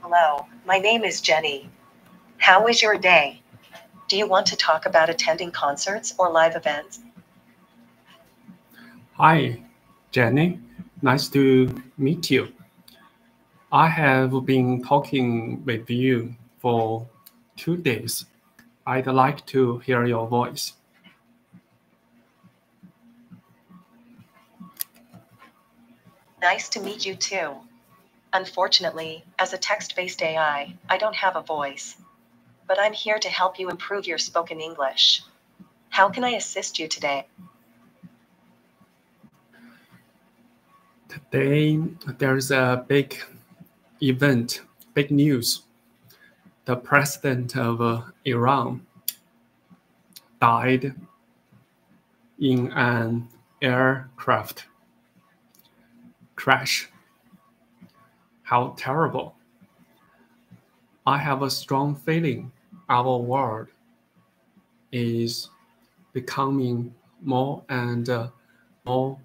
Hello, my name is Jenny. How is your day? Do you want to talk about attending concerts or live events? Hi, Jenny. Nice to meet you. I have been talking with you for 2 days. I'd like to hear your voice. Nice to meet you too. Unfortunately, as a text-based AI, I don't have a voice. But I'm here to help you improve your spoken English. How can I assist you today? Today, there's a big event, big news. The president of Iran died in an aircraft crash. How terrible. I have a strong feeling our world is becoming more and more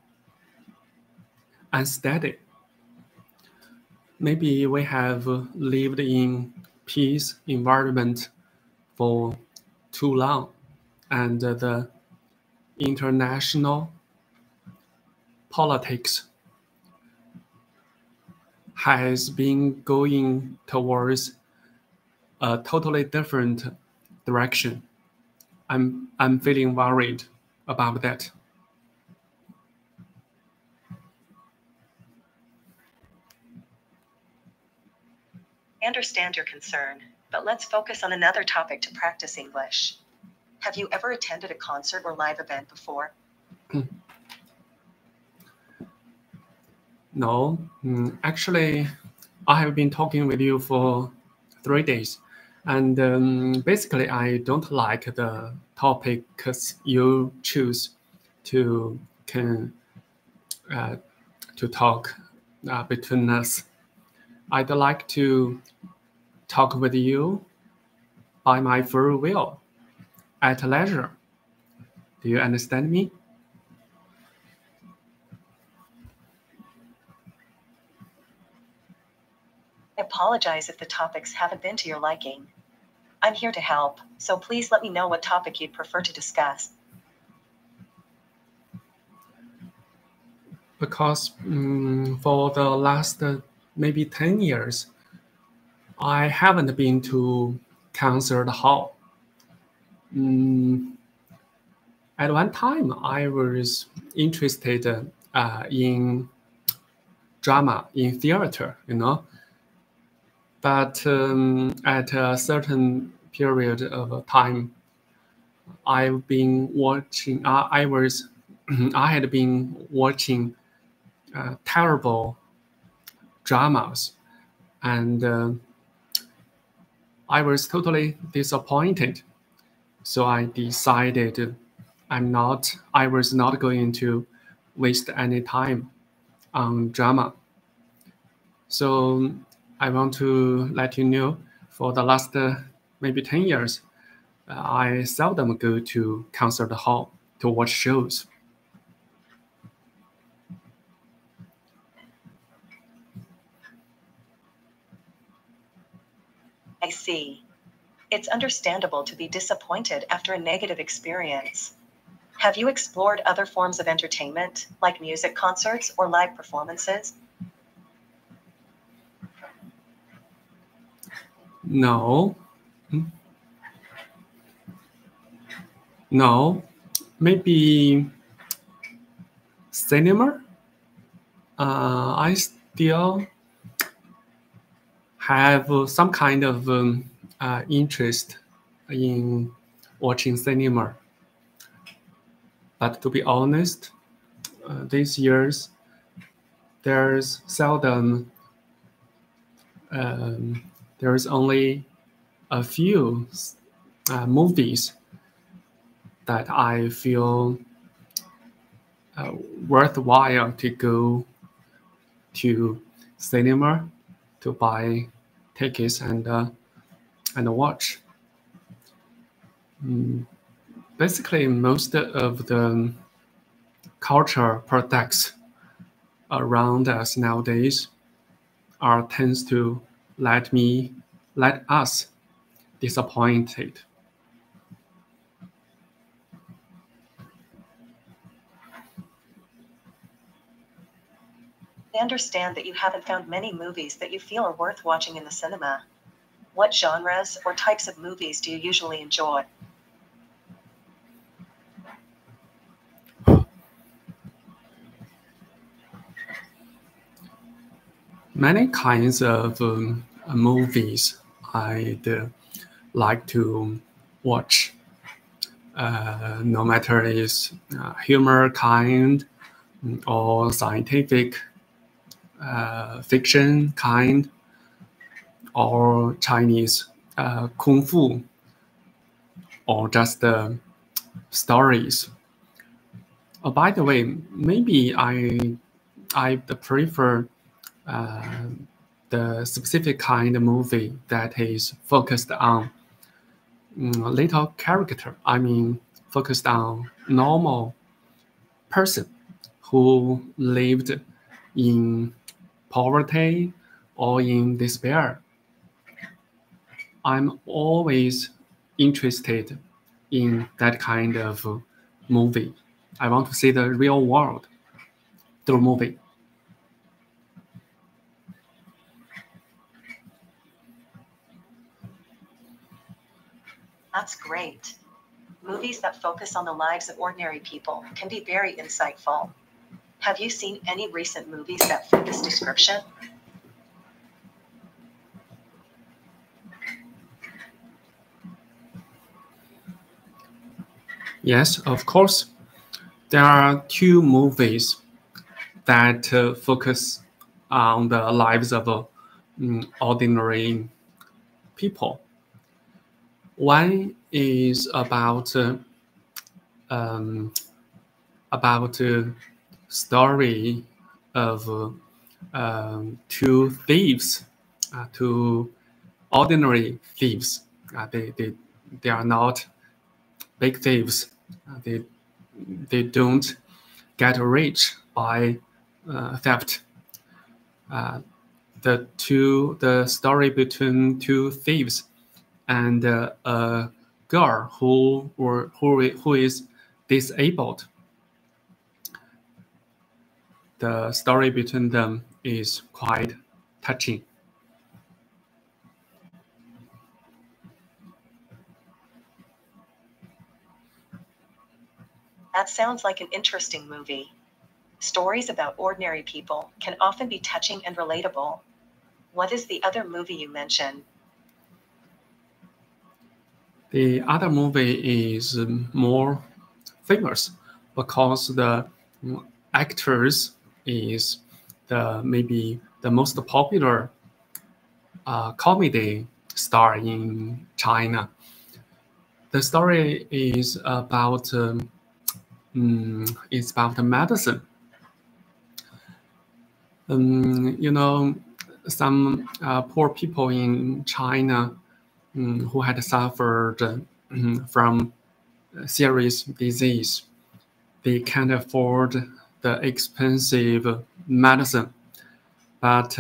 unsteady. Maybe we have lived in peace environment for too long, and the international politics has been going towards a totally different direction. I'm feeling worried about that. I understand your concern, but let's focus on another topic to practice English. Have you ever attended a concert or live event before? No, actually, I have been talking with you for 3 days, and basically, I don't like the topics you choose to can to talk between us. I'd like to talk with you by my free will, at leisure. Do you understand me? I apologize if the topics haven't been to your liking. I'm here to help, so please let me know what topic you'd prefer to discuss. Because for the last maybe 10 years, I haven't been to concert hall. At one time, I was interested in drama, in theater, But at a certain period of time, I've been watching. I had been watching terrible dramas, and I was totally disappointed. So I decided I was not going to waste any time on drama. So I want to let you know for the last maybe 10 years, I seldom go to concert hall to watch shows. I see. It's understandable to be disappointed after a negative experience. Have you explored other forms of entertainment, like music concerts or live performances? No. No. Maybe cinema? I still have some kind of interest in watching cinema. But to be honest, these years, there's only a few movies that I feel worthwhile to go to cinema to buy tickets and watch. Basically, most of the culture products around us nowadays tends to let us disappointed. I understand that you haven't found many movies that you feel are worth watching in the cinema. What genres or types of movies do you usually enjoy? Many kinds of movies I'd like to watch, no matter it's humor kind or scientific fiction kind or Chinese kung fu or just stories. By the way, maybe I prefer the specific kind of movie that is focused on little character. I mean, focused on normal person who lived in poverty or in despair. I'm always interested in that kind of movie. I want to see the real world through movie. That's great. Movies that focus on the lives of ordinary people can be very insightful. Have you seen any recent movies that fit this description? Yes, of course. There are two movies that focus on the lives of ordinary people. One is um, about story of two thieves, two ordinary thieves. They are not big thieves. They don't get rich by theft. The story between two thieves and a girl who is disabled. The story between them is quite touching. That sounds like an interesting movie. Stories about ordinary people can often be touching and relatable. What is the other movie you mentioned? The other movie is more famous because the actors is maybe the most popular comedy star in China. The story is about medicine. Some poor people in China who had suffered from serious disease, they can't afford the expensive medicine. But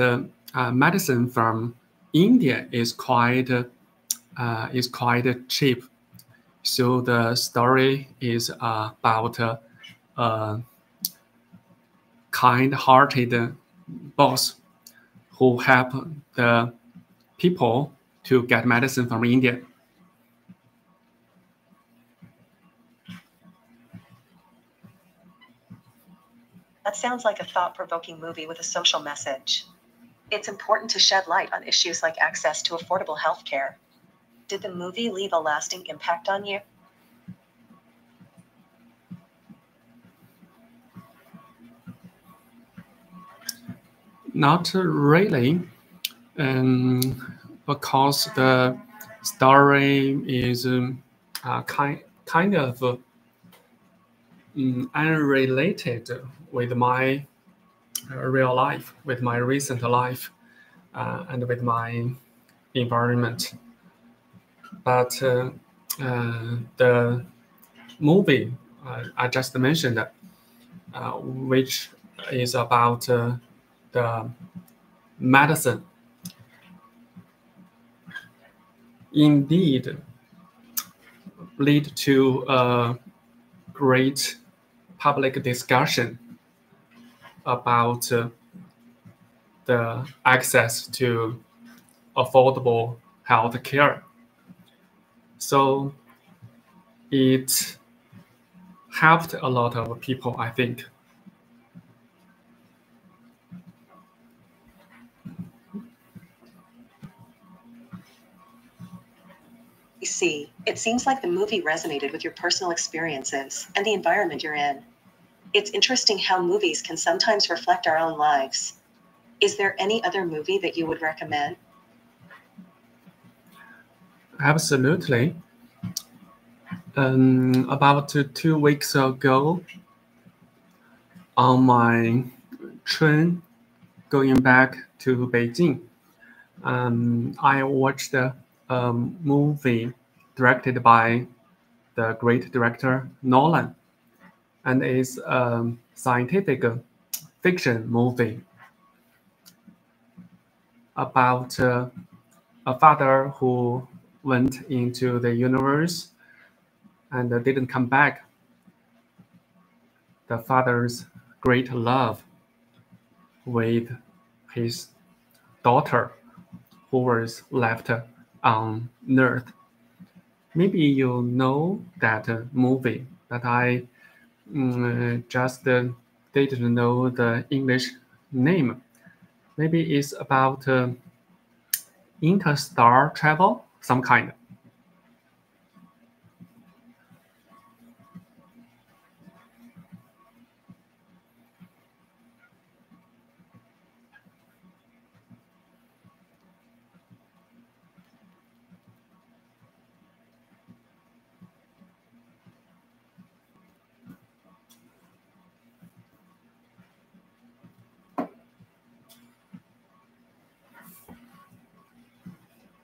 medicine from India is quite cheap. So the story is about a kind-hearted boss who help the people to get medicine from India. That sounds like a thought-provoking movie with a social message. It's important to shed light on issues like access to affordable healthcare. Did the movie leave a lasting impact on you? Not really, because the story is kind of unrelated with my real life, with my recent life, and with my environment. But the movie I just mentioned, which is about the medicine, indeed lead to a great public discussion about the access to affordable health care. So it helped a lot of people, I think. I see. It seems like the movie resonated with your personal experiences and the environment you're in. It's interesting how movies can sometimes reflect our own lives. Is there any other movie that you would recommend? Absolutely. About 2 weeks ago, on my train going back to Beijing, I watched a movie directed by the great director Nolan, and it's a scientific fiction movie about a father who went into the universe and didn't come back. The father's great love with his daughter who was left on Earth. Maybe you know that movie, but I just didn't know the English name. Maybe it's about interstar travel, some kind.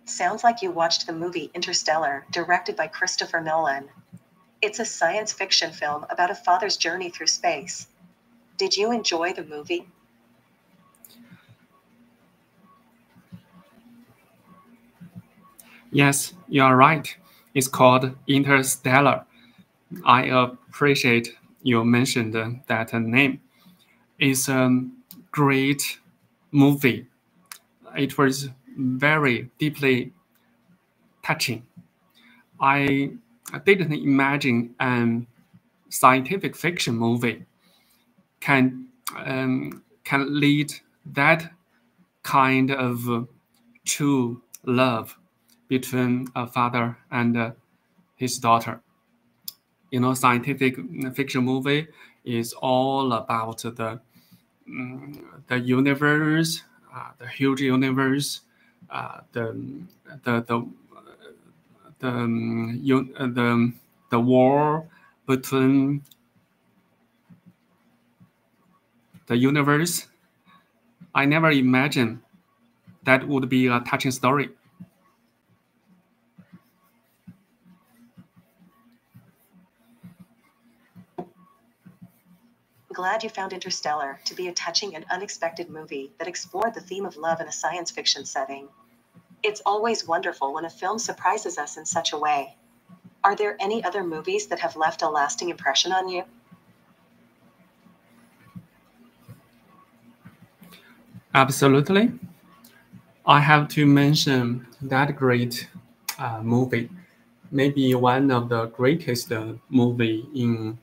Sounds like you watched the movie Interstellar, directed by Christopher Nolan. It's a science fiction film about a father's journey through space. Did you enjoy the movie? Yes, you are right. It's called Interstellar. I appreciate you mentioned that name. It's a great movie. It was very deeply touching. I didn't imagine a scientific fiction movie can lead that kind of true love between a father and his daughter. You know, scientific fiction movie is all about the universe, the huge universe, the the the the war between the universe. I never imagined that would be a touching story. Glad you found Interstellar to be a touching and unexpected movie that explored the theme of love in a science fiction setting. It's always wonderful when a film surprises us in such a way. Are there any other movies that have left a lasting impression on you? Absolutely. I have to mention that great movie, maybe one of the greatest movie in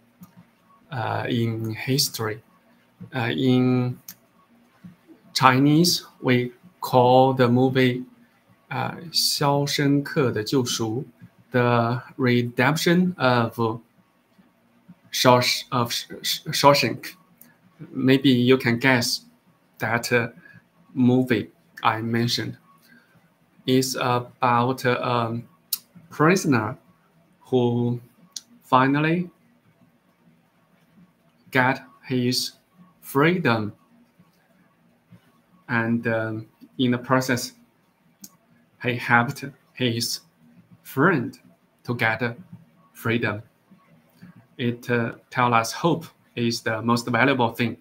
history. In Chinese, we call the movie 肖申克的救赎, the redemption of Shawshank. Maybe you can guess that movie I mentioned is about a prisoner who finally got his freedom, and in the process, he helped his friend to get freedom. It tells us hope is the most valuable thing.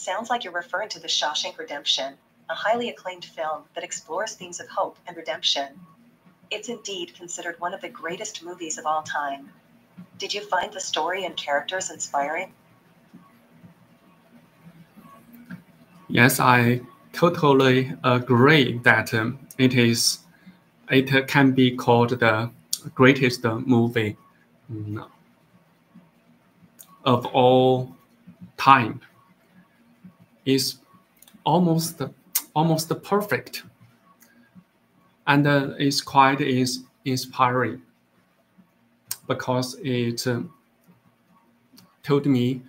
Sounds like you're referring to The Shawshank Redemption, a highly acclaimed film that explores themes of hope and redemption. It's indeed considered one of the greatest movies of all time. Did you find the story and characters inspiring? Yes, I totally agree that it can be called the greatest movie of all time. It's almost perfect, and it's quite inspiring because it told me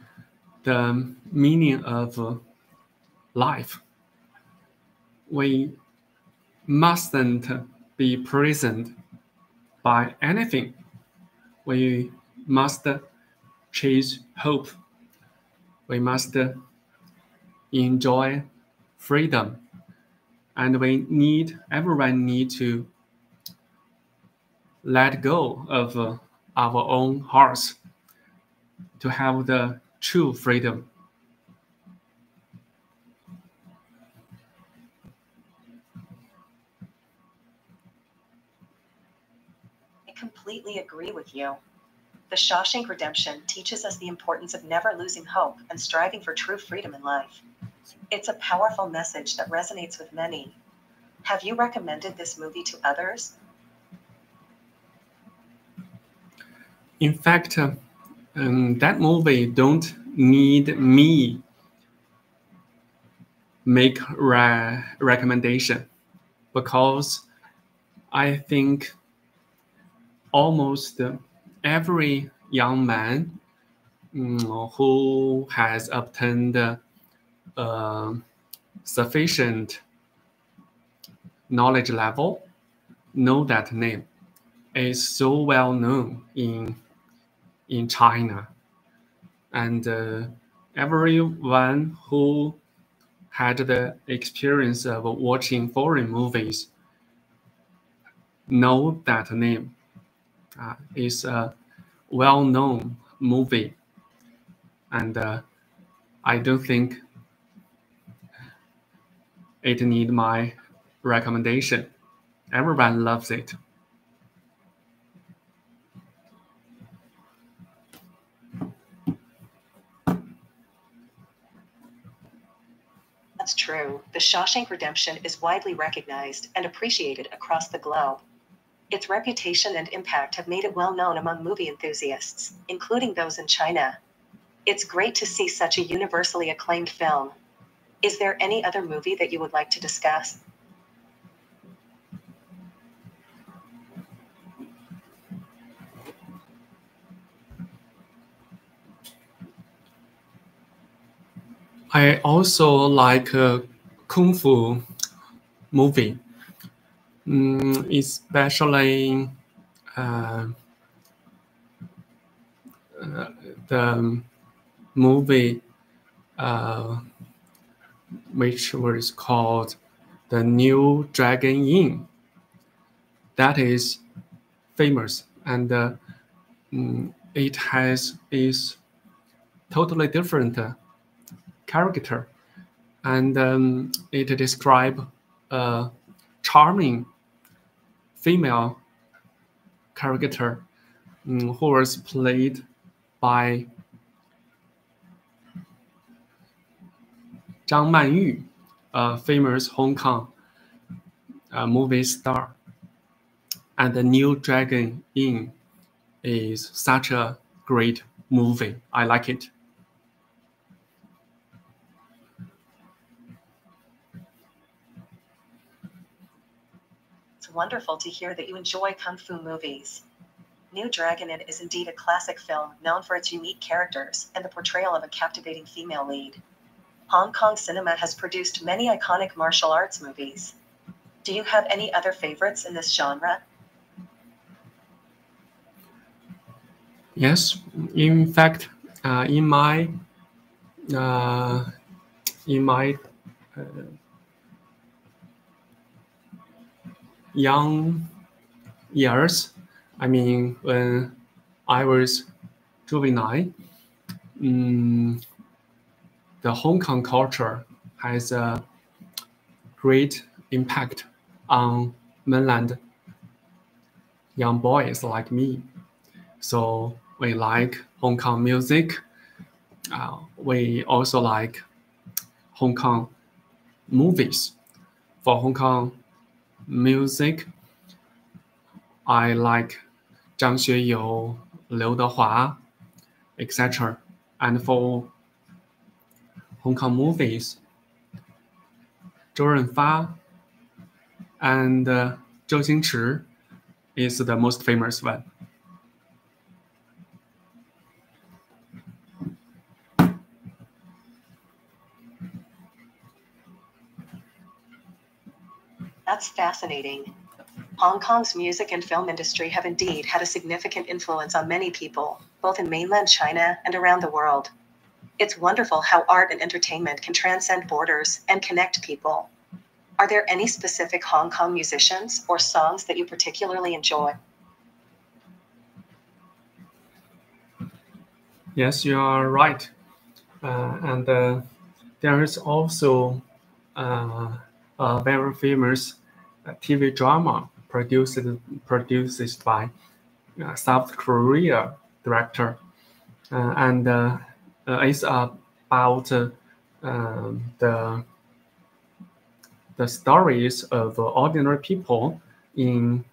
the meaning of life. We mustn't be prisoned by anything. We must chase hope. We must enjoy freedom, and everyone need to let go of our own hearts to have the true freedom. I completely agree with you. The Shawshank Redemption teaches us the importance of never losing hope and striving for true freedom in life. It's a powerful message that resonates with many. Have you recommended this movie to others? In fact, that movie don't need me make recommendation because I think almost every young man who has obtained sufficient knowledge level know that name. It's so well known in China, and everyone who had the experience of watching foreign movies know that name. It's a well-known movie, and I don't think it need my recommendation. Everyone loves it. That's true. The Shawshank Redemption is widely recognized and appreciated across the globe. Its reputation and impact have made it well known among movie enthusiasts, including those in China. It's great to see such a universally acclaimed film. Is there any other movie that you would like to discuss? I also like kung fu movie, especially the movie which was called The New Dragon Inn. That is famous, and it has is totally different character, and it describes a charming female character who was played by Zhang Manyu, a famous Hong Kong movie star. And The New Dragon Inn is such a great movie. I like it. It's wonderful to hear that you enjoy kung fu movies. New Dragon Inn is indeed a classic film known for its unique characters and the portrayal of a captivating female lead. Hong Kong cinema has produced many iconic martial arts movies. Do you have any other favorites in this genre? Yes, in fact, in my uh, in my young years, I mean when I was juvenile, the Hong Kong culture has a great impact on mainland young boys like me. So we like Hong Kong music. We also like Hong Kong movies. For Hong Kong music, I like Zhang Xueyou, Liu Dehua, etc. And for Hong Kong movies, Zhou Renfa and Zhou Xingchi is the most famous one. That's fascinating. Hong Kong's music and film industry have indeed had a significant influence on many people, both in mainland China and around the world. It's wonderful how art and entertainment can transcend borders and connect people. Are there any specific Hong Kong musicians or songs that you particularly enjoy? Yes, you are right. And there is also a very famous TV drama produced by South Korea director, and it's about the stories of ordinary people in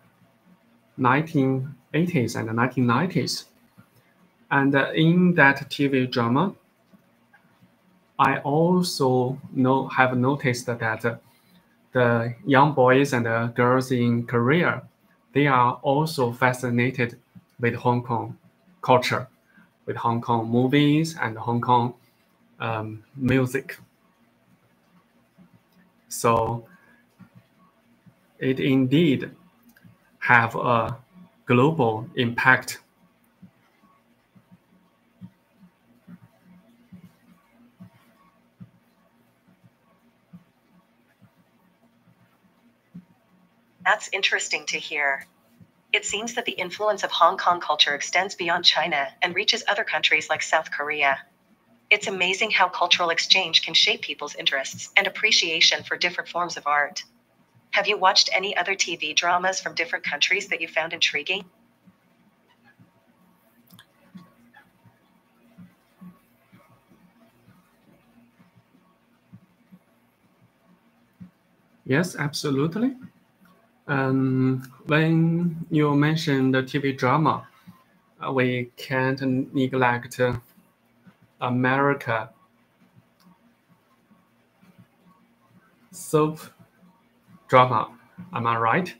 1980s and 1990s. And in that TV drama, I also have noticed that the young boys and the girls in Korea, they are also fascinated with Hong Kong culture, with Hong Kong movies and Hong Kong music. So it indeed have a global impact. That's interesting to hear. It seems that the influence of Hong Kong culture extends beyond China and reaches other countries like South Korea. It's amazing how cultural exchange can shape people's interests and appreciation for different forms of art. Have you watched any other TV dramas from different countries that you found intriguing? Yes, absolutely. When you mention the TV drama, we can't neglect America soap drama. Am I right?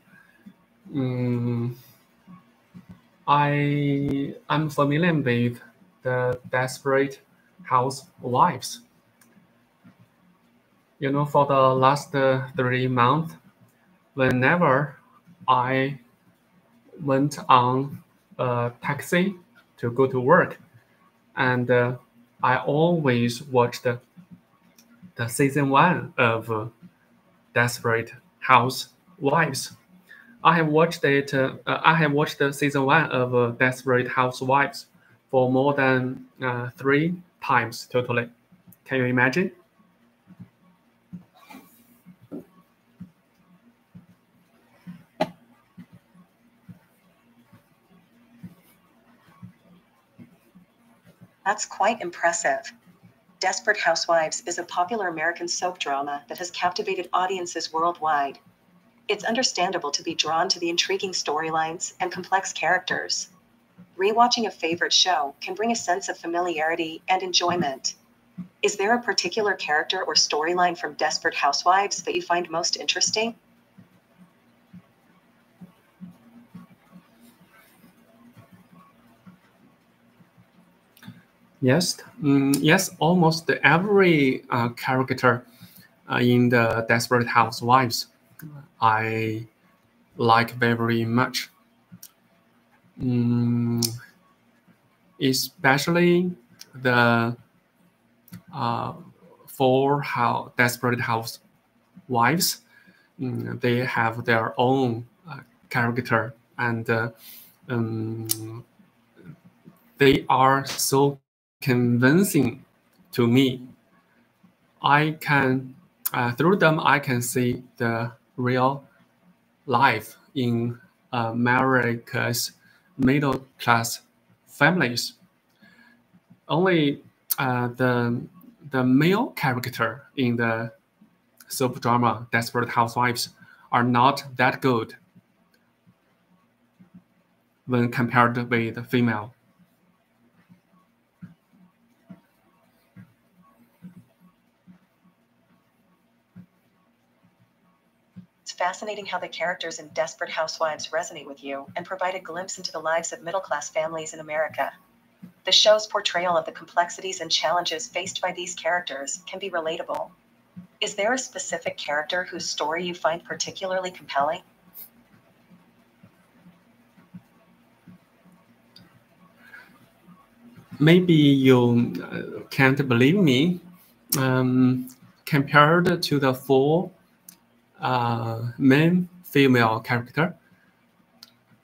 I'm familiar with the Desperate Housewives. For the last 3 months, whenever I went on a taxi to go to work, and I always watched the season 1 of Desperate Housewives. I have watched it. I have watched the season 1 of Desperate Housewives for more than 3 times totally. Can you imagine? That's quite impressive. Desperate Housewives is a popular American soap drama that has captivated audiences worldwide. It's understandable to be drawn to the intriguing storylines and complex characters. Rewatching a favorite show can bring a sense of familiarity and enjoyment. Is there a particular character or storyline from Desperate Housewives that you find most interesting? Yes, yes. Almost every character in the Desperate Housewives I like very much. Especially the Desperate Housewives. They have their own character, and they are so convincing to me. I can through them I can see the real life in America's middle class families. Only the male character in the soap drama Desperate Housewives are not that good when compared with female. It's fascinating how the characters in Desperate Housewives resonate with you and provide a glimpse into the lives of middle-class families in America. The show's portrayal of the complexities and challenges faced by these characters can be relatable. Is there a specific character whose story you find particularly compelling? Maybe you can't believe me. Compared to the four main female character,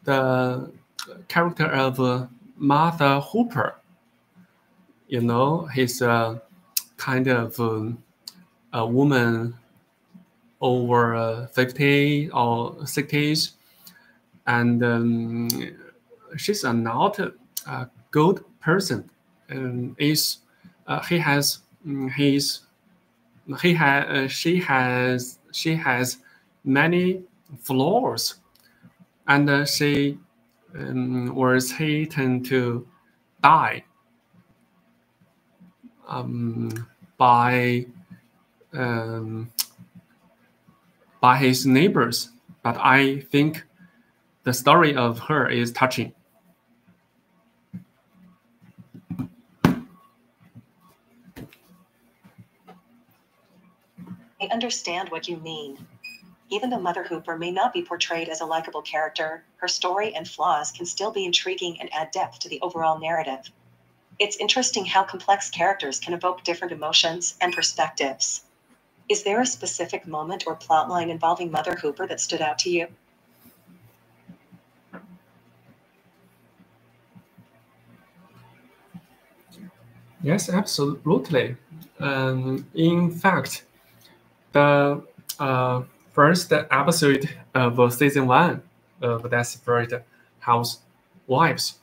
the character of Martha Hooper, he's a kind of a woman over 50 or 60s, and she's not a good person. Is he has his she has many flaws, and she was hated to die by by his neighbors. But I think the story of her is touching. I understand what you mean. Even though Mother Hooper may not be portrayed as a likable character, her story and flaws can still be intriguing and add depth to the overall narrative. It's interesting how complex characters can evoke different emotions and perspectives. Is there a specific moment or plotline involving Mother Hooper that stood out to you? Yes, absolutely. In fact, the first episode of season 1 of Desperate Housewives,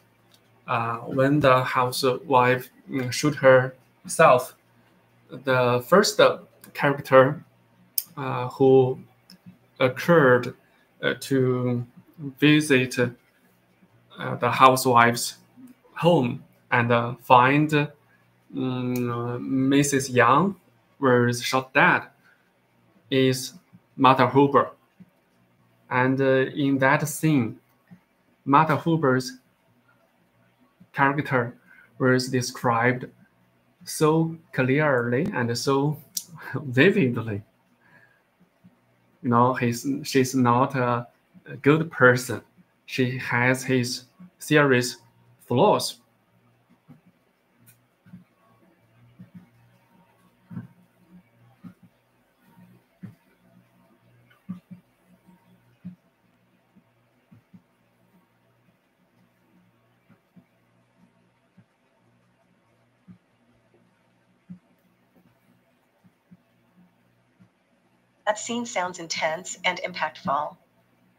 when the housewife shoot herself, the first character who occurred to visit the housewife's home and find Mrs. Young was shot dead is Martha Hooper. And in that scene, Martha Hooper's character was described so clearly and so vividly. She's not a good person. She has his serious flaws. That scene sounds intense and impactful.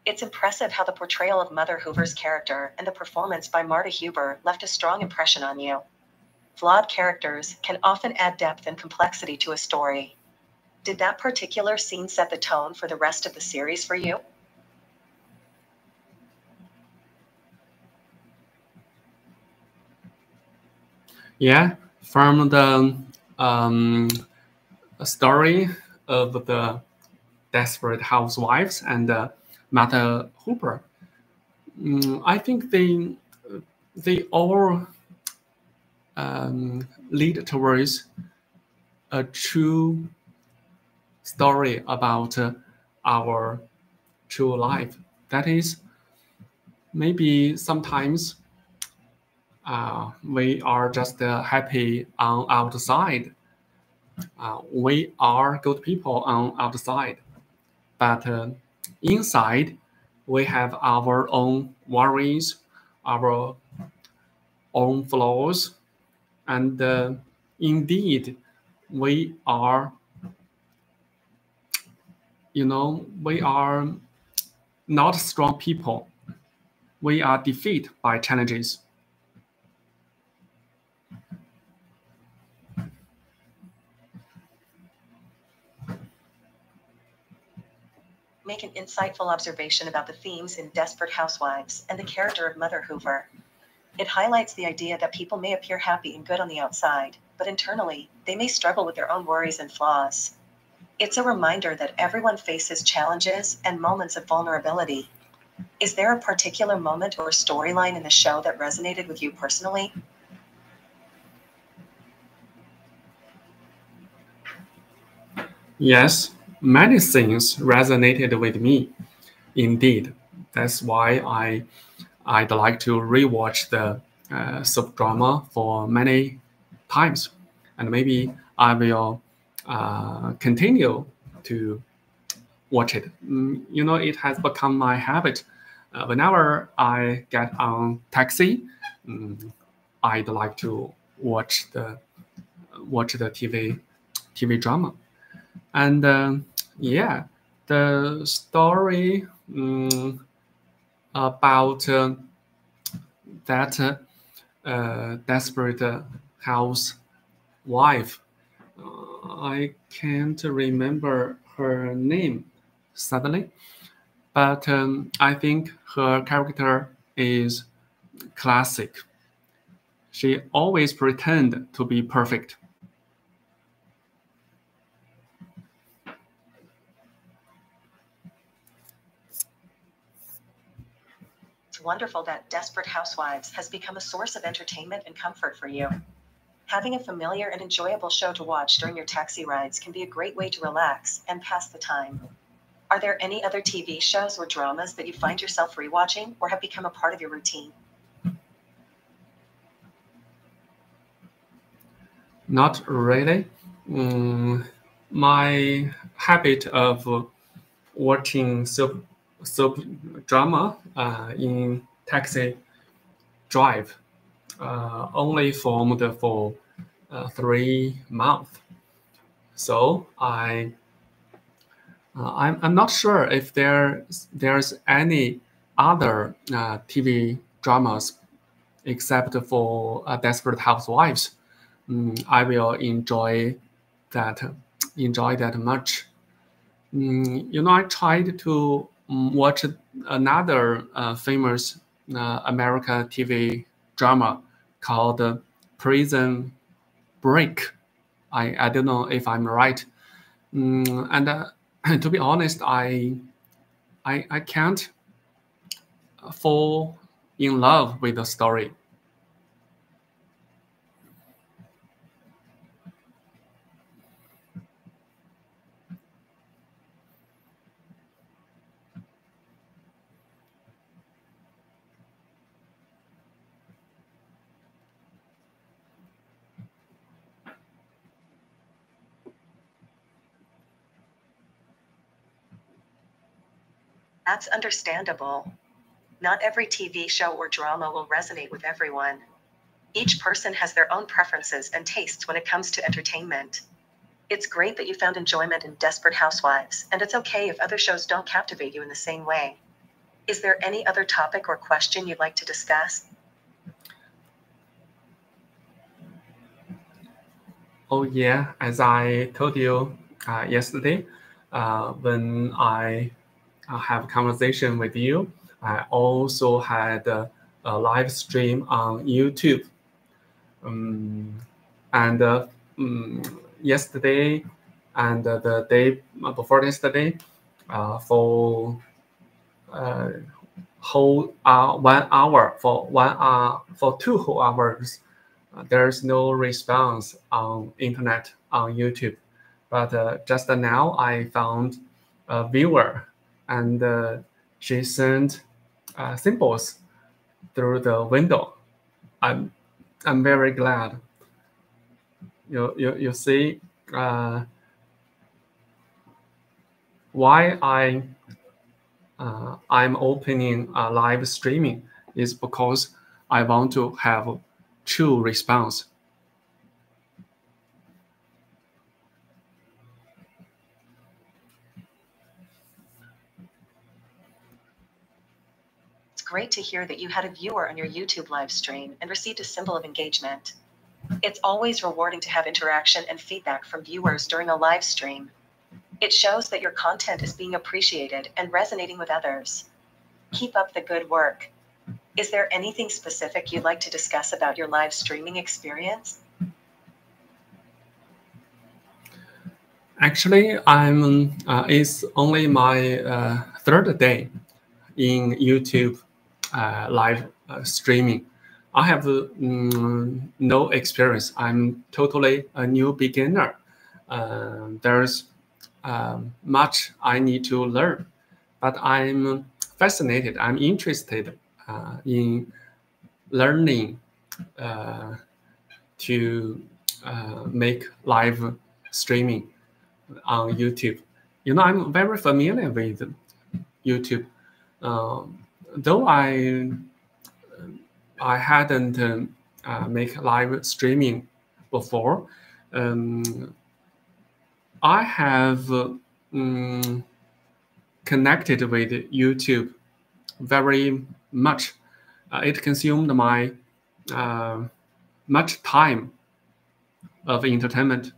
It's impressive how the portrayal of Mother Hoover's character and the performance by Marta Huber left a strong impression on you. Flawed characters can often add depth and complexity to a story. Did that particular scene set the tone for the rest of the series for you? Yeah, from the story of the Desperate Housewives and Martha Hooper, I think they all lead towards a true story about our true life. That is, maybe sometimes we are just happy on outside. We are good people on outside, but inside we have our own worries, our own flaws, and indeed we are we are not strong people. We are defeated by challenges. Make an insightful observation about the themes in Desperate Housewives and the character of Mother Hoover. It highlights the idea that people may appear happy and good on the outside, but internally, they may struggle with their own worries and flaws. It's a reminder that everyone faces challenges and moments of vulnerability. Is there a particular moment or storyline in the show that resonated with you personally? Yes, many things resonated with me. Indeed, that's why I'd like to rewatch the soap drama for many times, and maybe I will continue to watch it. It has become my habit. Whenever I get on taxi, I'd like to watch the TV drama, and yeah, the story about that desperate housewife. I can't remember her name suddenly, but I think her character is classic. She always pretend to be perfect. It's wonderful that Desperate Housewives has become a source of entertainment and comfort for you. Having a familiar and enjoyable show to watch during your taxi rides can be a great way to relax and pass the time. Are there any other TV shows or dramas that you find yourself rewatching or have become a part of your routine? Not really. Mm, my habit of watching soap drama in taxi drive only formed for 3 months. So I'm not sure if there's any other TV dramas except for Desperate Housewives. I will that enjoy that much. I tried to watch another famous American TV drama called Prison Break. I don't know if I'm right. And to be honest, I can't fall in love with the story. That's understandable. Not every TV show or drama will resonate with everyone. Each person has their own preferences and tastes when it comes to entertainment. It's great that you found enjoyment in Desperate Housewives, and it's okay if other shows don't captivate you in the same way. Is there any other topic or question you'd like to discuss? Oh yeah, as I told you yesterday, when I have a conversation with you, I also had a live stream on YouTube. Um, and yesterday and the day before yesterday, for uh, whole 1 hour for 2 whole hours, there's no response on internet on YouTube. But just now I found a viewer, and she sent symbols through the window. I'm I'm very glad. You see, uh, why I'm opening live streaming is because I want to have true response. great to hear that you had a viewer on your YouTube live stream and received a symbol of engagement. It's always rewarding to have interaction and feedback from viewers during a live stream. It shows that your content is being appreciated and resonating with others. Keep up the good work. Is there anything specific you'd like to discuss about your live streaming experience? Actually, it's only my third day in YouTube live streaming. I have no experience. I'm totally a new beginner. There's much I need to learn, but I'm fascinated. I'm interested in learning to make live streaming on YouTube. I'm very familiar with YouTube, though I hadn't make live streaming before. I have connected with YouTube very much. It consumed my much time of entertainment.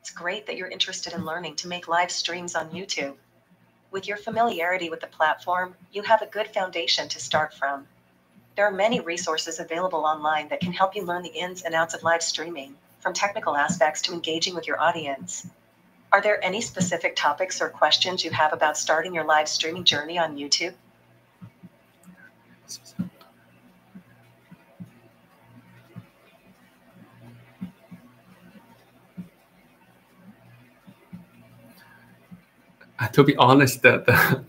It's great that you're interested in learning to make live streams on YouTube. With your familiarity with the platform, you have a good foundation to start from. There are many resources available online that can help you learn the ins and outs of live streaming, from technical aspects to engaging with your audience. Are there any specific topics or questions you have about starting your live streaming journey on YouTube? To be honest, the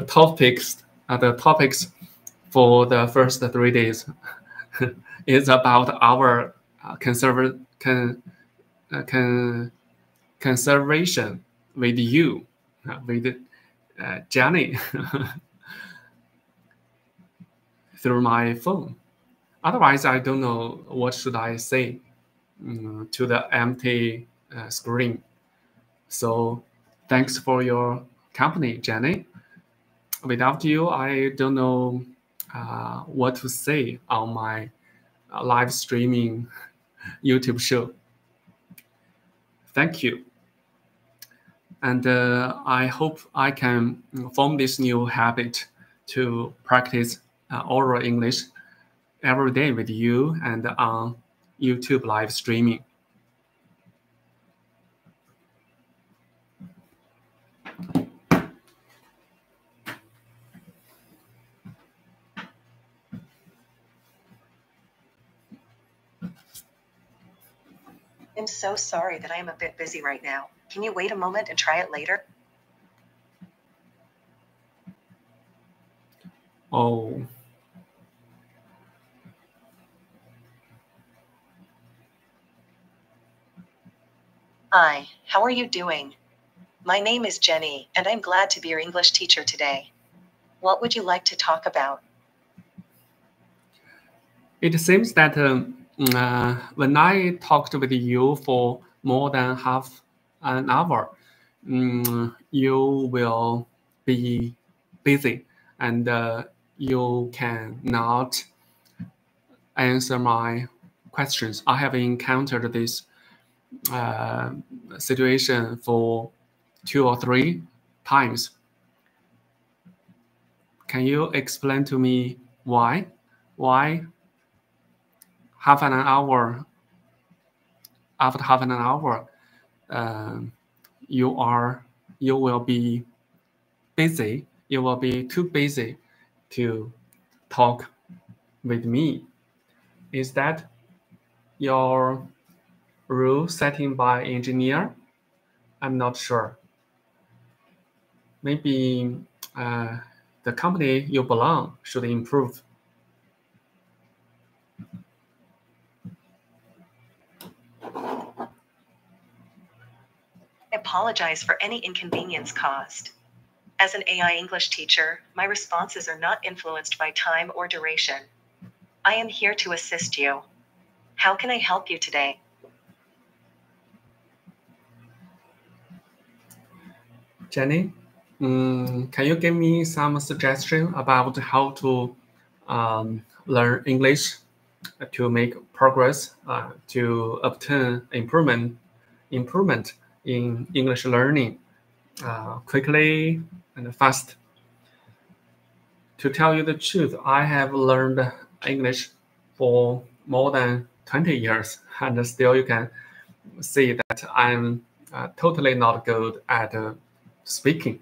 topics for the first 3 days is about our conservation with you, with Jenny through my phone. Otherwise, I don't know what should I say to the empty screen. So thanks for your company, Jenny. Without you, I don't know what to say on my live streaming YouTube show. Thank you. And I hope I can form this new habit to practice oral English every day with you and on YouTube live streaming. I'm so sorry that I am a bit busy right now. Can you wait a moment and try it later? Oh. Hi, how are you doing? My name is Jenny, and I'm glad to be your English teacher today. What would you like to talk about? It seems that when I talked with you for more than half an hour, you will be busy and you cannot answer my questions. I have encountered this situation for 2 or 3 times. Can you explain to me why? Why after half an hour, you will be busy. You will be too busy to talk with me. Is that your rule setting by engineer? I'm not sure. Maybe the company you belong should improve. I apologize for any inconvenience caused. As an AI English teacher, my responses are not influenced by time or duration. I am here to assist you. How can I help you today? Jenny, can you give me some suggestion about how to learn English to make progress, to obtain improvement in English learning quickly and fast? To tell you the truth, I have learned English for more than 20 years, and still you can see that I'm totally not good at speaking.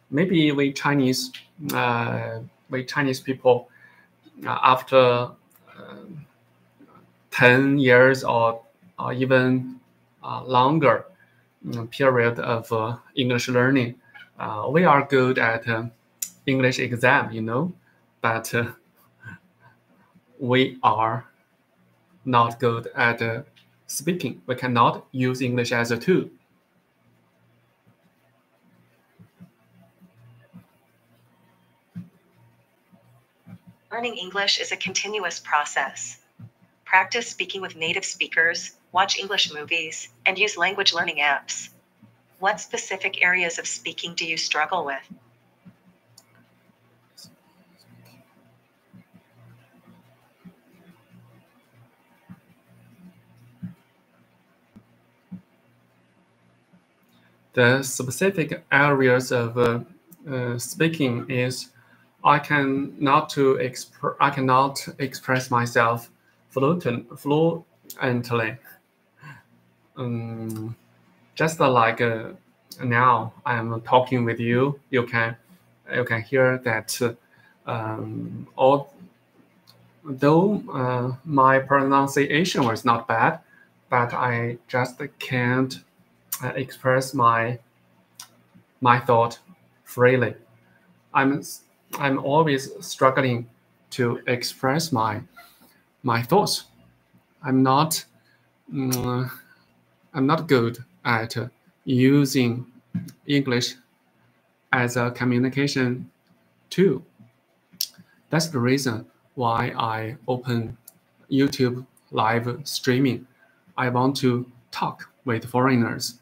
Maybe we Chinese people, after 10 years or even longer period of English learning, we are good at English exam, but we are not good at speaking. We cannot use English as a tool. Learning English is a continuous process. Practice speaking with native speakers, watch English movies, and use language learning apps. What specific areas of speaking do you struggle with? The specific areas of speaking is I cannot express myself fluently. Just like now I am talking with you, you can hear that although my pronunciation was not bad, but I just can't express my thought freely. I'm always struggling to express my thoughts. I'm not I'm not good at using English as a communication tool. That's the reason why I open YouTube live streaming. I want to talk with foreigners.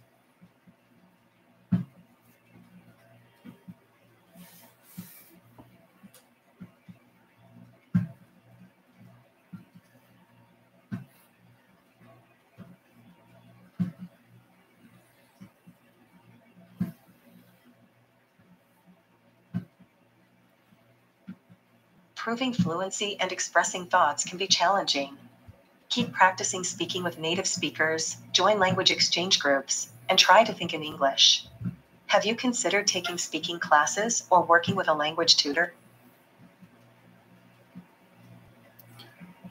Proving fluency and expressing thoughts can be challenging. Keep practicing speaking with native speakers, join language exchange groups, and try to think in English. Have you considered taking speaking classes or working with a language tutor?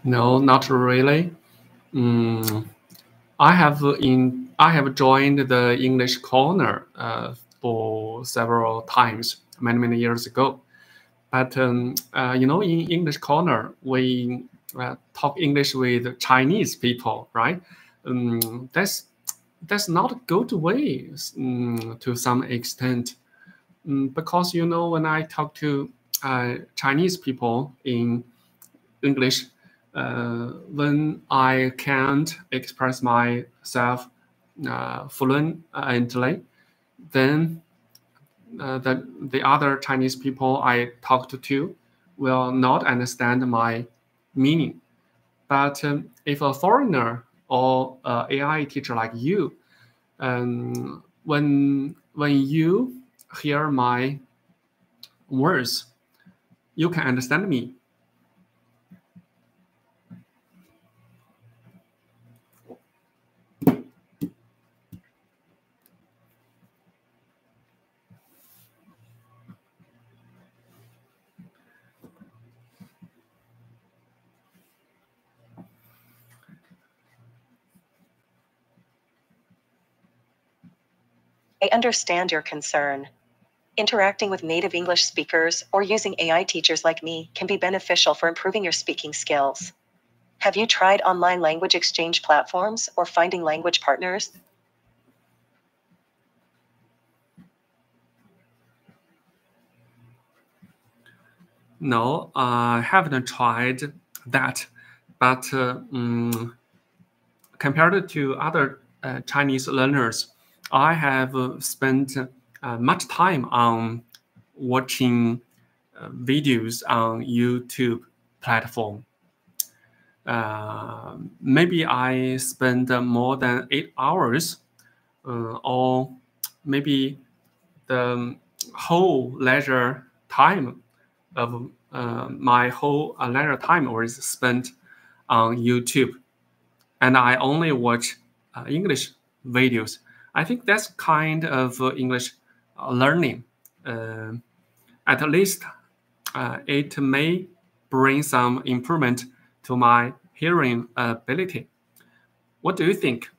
No, not really. I have joined the English Corner for several times, many years ago. But in English Corner, we talk English with Chinese people, right? That's not a good way to some extent, because when I talk to Chinese people in English, when I can't express myself fluently, then the other Chinese people I talked to will not understand my meaning. But if a foreigner or AI teacher like you, when you hear my words, you can understand me. I understand your concern. Interacting with native English speakers or using AI teachers like me can be beneficial for improving your speaking skills. Have you tried online language exchange platforms or finding language partners? No, I haven't tried that. But compared to other Chinese learners, I have spent much time on watching videos on YouTube platform. Maybe I spend more than 8 hours, or maybe the whole leisure time of my whole leisure time was spent on YouTube, and I only watch English videos. I think that's kind of English learning. At least it may bring some improvement to my hearing ability. What do you think?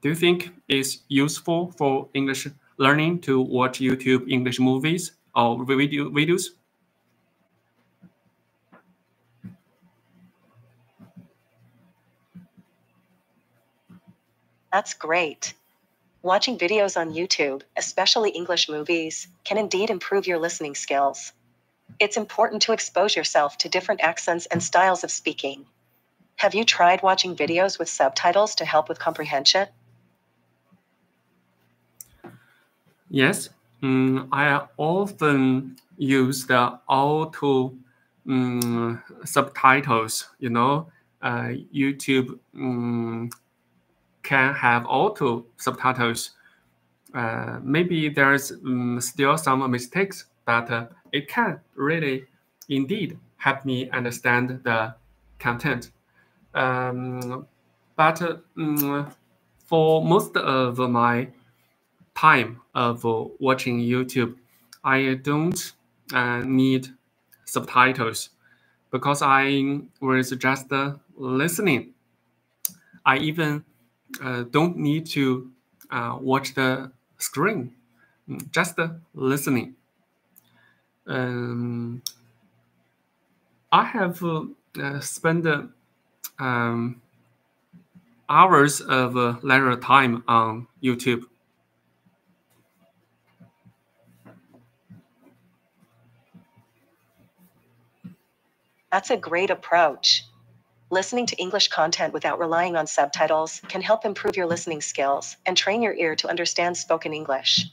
Do you think it's useful for English learning to watch YouTube English movies or videos? That's great. Watching videos on YouTube, especially English movies, can indeed improve your listening skills. It's important to expose yourself to different accents and styles of speaking. Have you tried watching videos with subtitles to help with comprehension? Yes, I often use the auto subtitles. YouTube can have auto subtitles. Maybe there's still some mistakes, but it can really, indeed, help me understand the content. But for most of my time of watching YouTube, I don't need subtitles because I was just listening. I even don't need to watch the screen, just listening. I have spent um, hours of leisure time on YouTube. That's a great approach. Listening to English content without relying on subtitles can help improve your listening skills and train your ear to understand spoken English.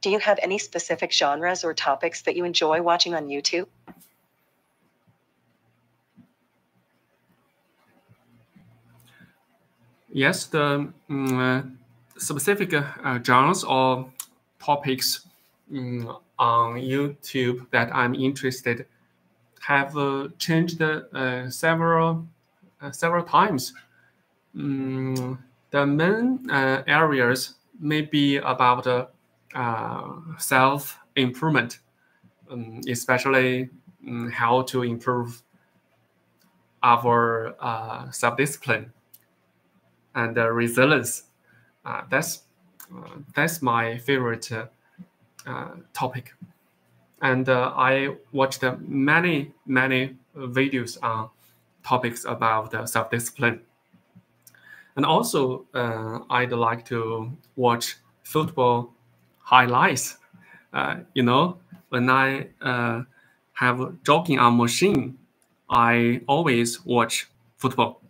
Do you have any specific genres or topics that you enjoy watching on YouTube? Yes, the specific genres or topics on YouTube that I'm interested have changed several times. The main areas may be about self-improvement, especially how to improve our self-discipline and resilience. That's my favorite topic. And I watched many videos on topics about self-discipline. And also, I'd like to watch football highlights. When I have jogging on machine, I always watch football.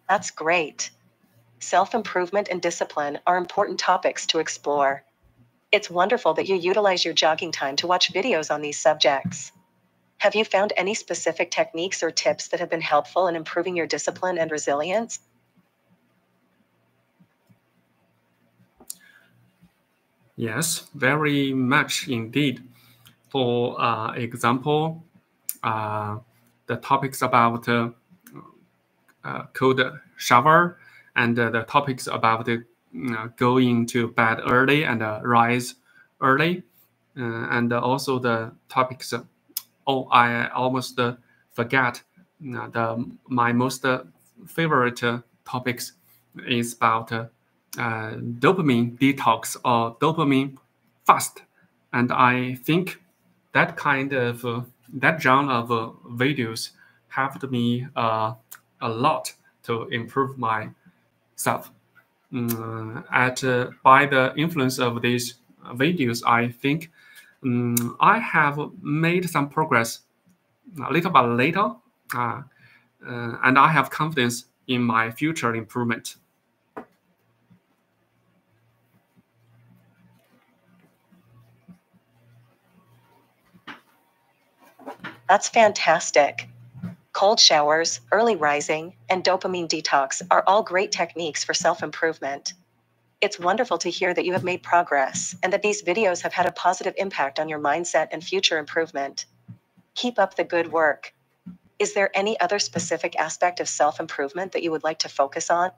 That's great. Self-improvement and discipline are important topics to explore. It's wonderful that you utilize your jogging time to watch videos on these subjects. Have you found any specific techniques or tips that have been helpful in improving your discipline and resilience? Yes, very much indeed. For example, the topics about cold shower and the topics about going to bed early and rise early, and also the topics. Oh, I almost forgot. My most favorite topics is about dopamine detox or dopamine fast, and I think that kind of that genre of videos helped me a lot to improve myself. By the influence of these videos, I think I have made some progress little by little. and I have confidence in my future improvement. That's fantastic. Cold showers, early rising, and dopamine detox are all great techniques for self-improvement. It's wonderful to hear that you have made progress and that these videos have had a positive impact on your mindset and future improvement. Keep up the good work. Is there any other specific aspect of self-improvement that you would like to focus on?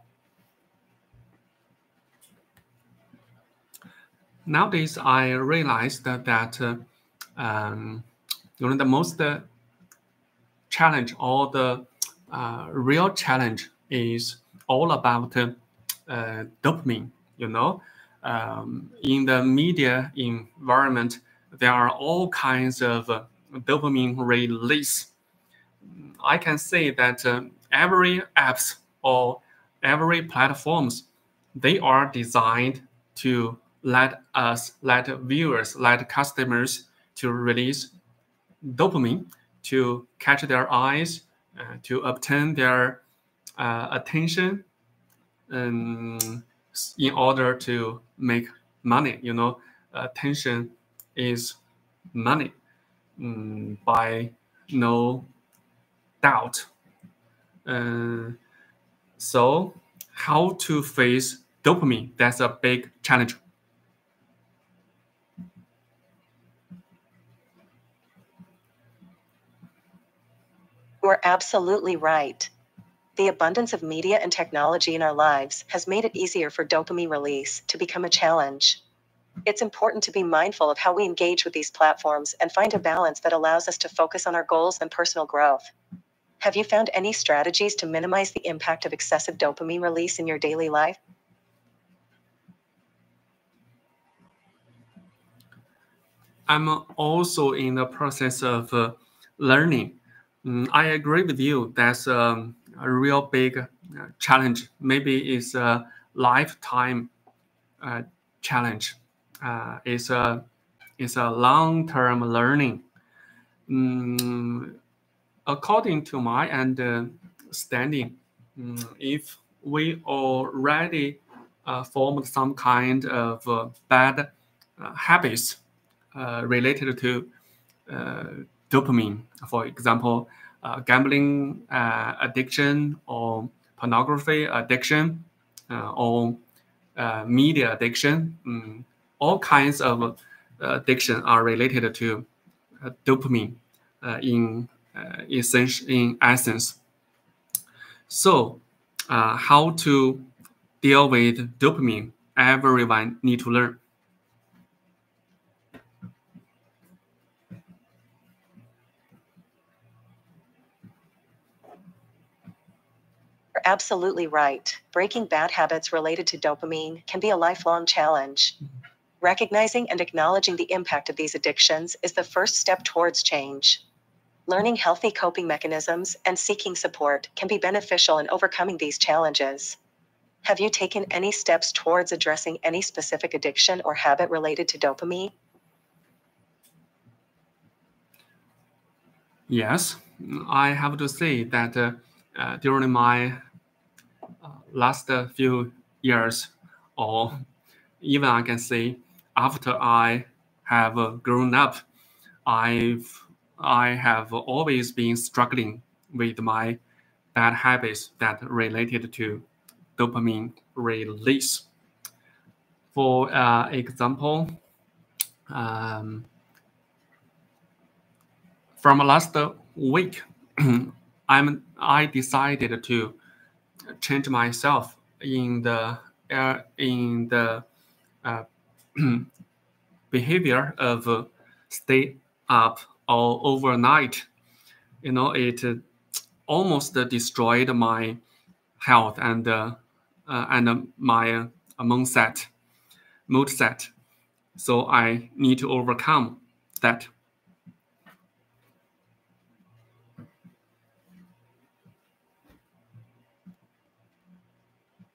Nowadays, I realized that the most challenge or the real challenge is all about dopamine. In the media environment, there are all kinds of dopamine release. I can say that every apps or every platforms, they are designed to let viewers, let customers to release dopamine to catch their eyes, to obtain their attention, in order to make money. Attention is money, by no doubt. So how to face dopamine? That's a big challenge. You are absolutely right. The abundance of media and technology in our lives has made it easier for dopamine release to become a challenge. It's important to be mindful of how we engage with these platforms and find a balance that allows us to focus on our goals and personal growth. Have you found any strategies to minimize the impact of excessive dopamine release in your daily life? I'm also in the process of learning. I agree with you. That's a real big challenge. Maybe it's a lifetime challenge. It's a long-term learning. According to my understanding, if we already formed some kind of bad habits related to dopamine, for example, gambling addiction or pornography addiction or media addiction. All kinds of addiction are related to dopamine in essence. So, how to deal with dopamine? Everyone need to learn. You're absolutely right. Breaking bad habits related to dopamine can be a lifelong challenge. Recognizing and acknowledging the impact of these addictions is the first step towards change. Learning healthy coping mechanisms and seeking support can be beneficial in overcoming these challenges. Have you taken any steps towards addressing any specific addiction or habit related to dopamine? Yes, I have to say that during my last few years, or even I can say after I have grown up, I have always been struggling with my bad habits that related to dopamine release. For example, um, from last week, I decided to change myself in the uh, behavior of stay up all overnight. It almost destroyed my health and my mood set. So I need to overcome that.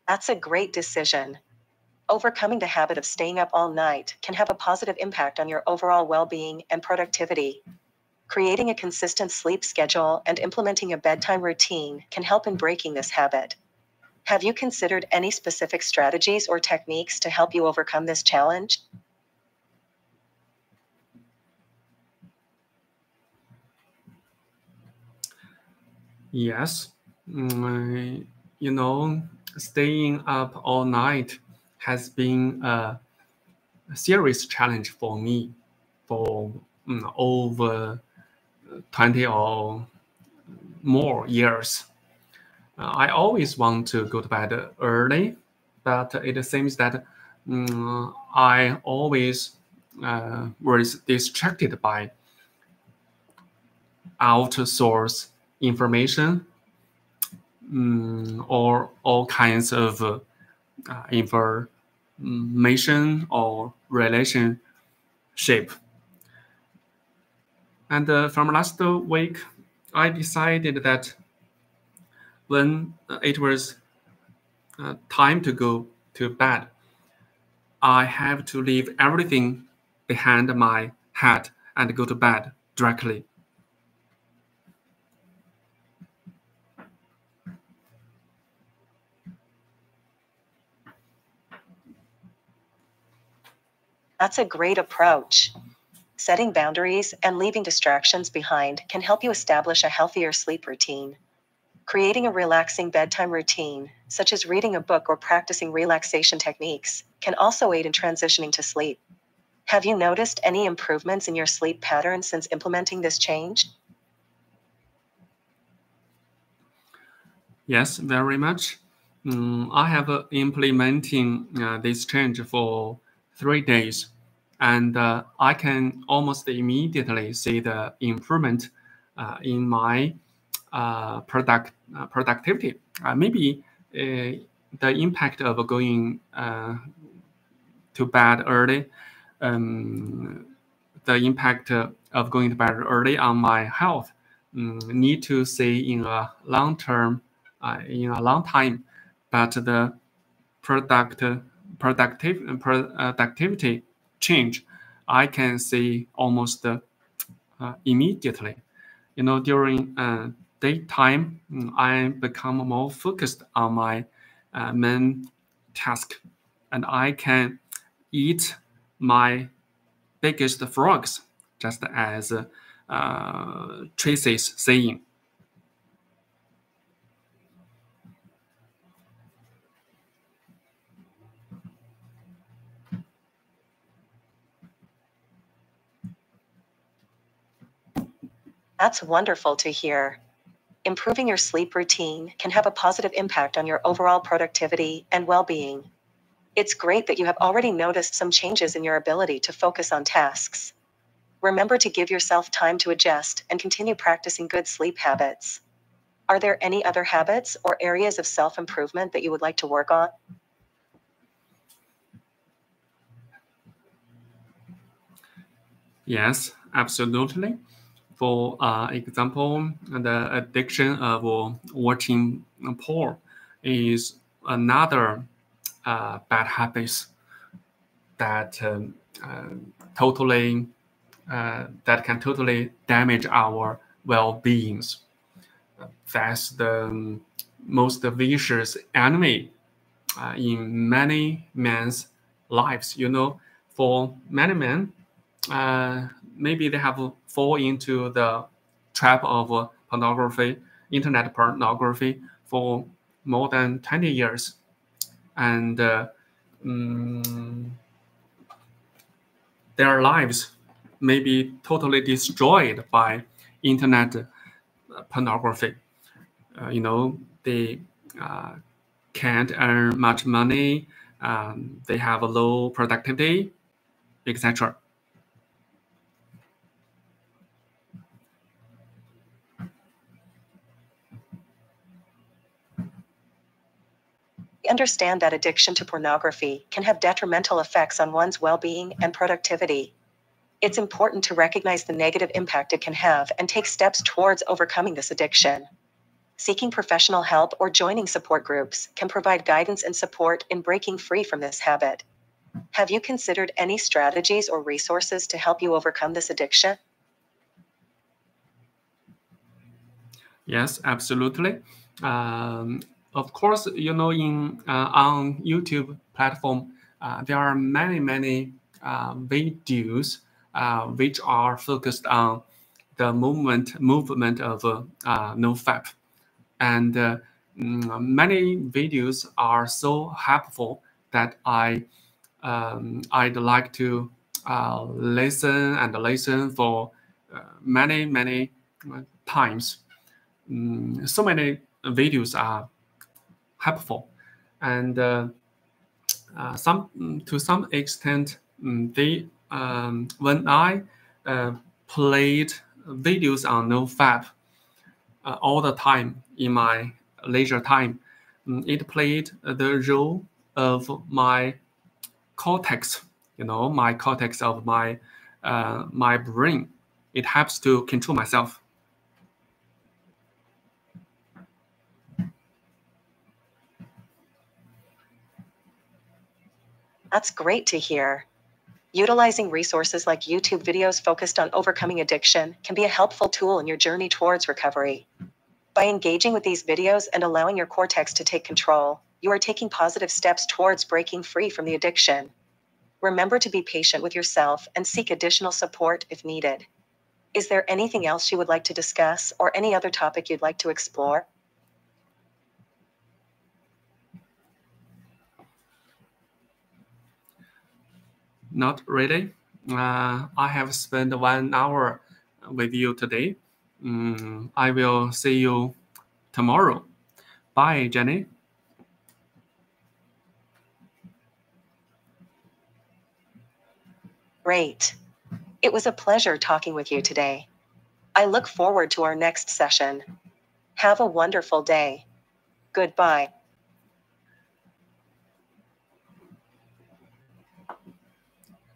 That's a great decision. Overcoming the habit of staying up all night can have a positive impact on your overall well-being and productivity. Creating a consistent sleep schedule and implementing a bedtime routine can help in breaking this habit. Have you considered any specific strategies or techniques to help you overcome this challenge? Yes. You know, staying up all night has been a serious challenge for me for over 20 or more years. I always want to go to bed early, but it seems that I always was distracted by outsource information or all kinds of information or relationship. And from last week, I decided that when it was time to go to bed, I have to leave everything behind my head and go to bed directly. That's a great approach. Setting boundaries and leaving distractions behind can help you establish a healthier sleep routine. Creating a relaxing bedtime routine, such as reading a book or practicing relaxation techniques, can also aid in transitioning to sleep. Have you noticed any improvements in your sleep pattern since implementing this change? Yes, very much. I have implementing this change for 3 days, and I can almost immediately see the improvement in my productivity. Maybe the impact of going to bed early, um, the impact of going to bed early on my health need to see in a long term, in a long time, but the productivity change I can see almost immediately. During daytime, I become more focused on my main task, and I can eat my biggest frogs, just as Tracy's saying. That's wonderful to hear. Improving your sleep routine can have a positive impact on your overall productivity and well being. It's great that you have already noticed some changes in your ability to focus on tasks. Remember to give yourself time to adjust and continue practicing good sleep habits. Are there any other habits or areas of self improvement that you would like to work on? Yes, absolutely. For example, the addiction of watching porn is another bad habit that totally that can totally damage our well-beings. That's the most vicious enemy in many men's lives. For many men, maybe they have fall into the trap of pornography, internet pornography for more than 20 years. And their lives may be totally destroyed by internet pornography. They uh, can't earn much money, they have a low productivity, etc. We understand that addiction to pornography can have detrimental effects on one's well being and productivity. It's important to recognize the negative impact it can have and take steps towards overcoming this addiction. Seeking professional help or joining support groups can provide guidance and support in breaking free from this habit. Have you considered any strategies or resources to help you overcome this addiction? Yes, absolutely. Of course, on YouTube platform, there are many videos which are focused on the movement of NoFap, and many videos are so helpful that I'd like to listen for many times. So many videos are helpful, and to some extent, they when I played videos on NoFap all the time in my leisure time, it played the role of my cortex, my cortex of my brain. It helps to control myself. That's great to hear. Utilizing resources like YouTube videos focused on overcoming addiction can be a helpful tool in your journey towards recovery. By engaging with these videos and allowing your cortex to take control, you are taking positive steps towards breaking free from the addiction. Remember to be patient with yourself and seek additional support if needed. Is there anything else you would like to discuss or any other topic you'd like to explore? Not really. I have spent 1 hour with you today. I will see you tomorrow. Bye, Jenny. Great. It was a pleasure talking with you today. I look forward to our next session. Have a wonderful day. Goodbye.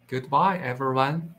Goodbye, everyone.